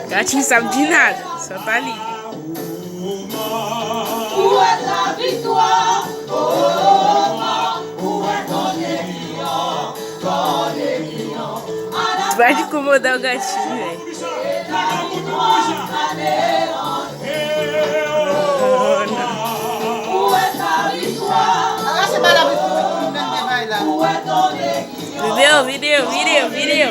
Gatinho sabe de nada, só tá ali. Où est la victoire? Où est ton aiguillon? Tu vai incomodar o gatinho, velho. Où est ta victoire? Où est ton aiguillon? Video.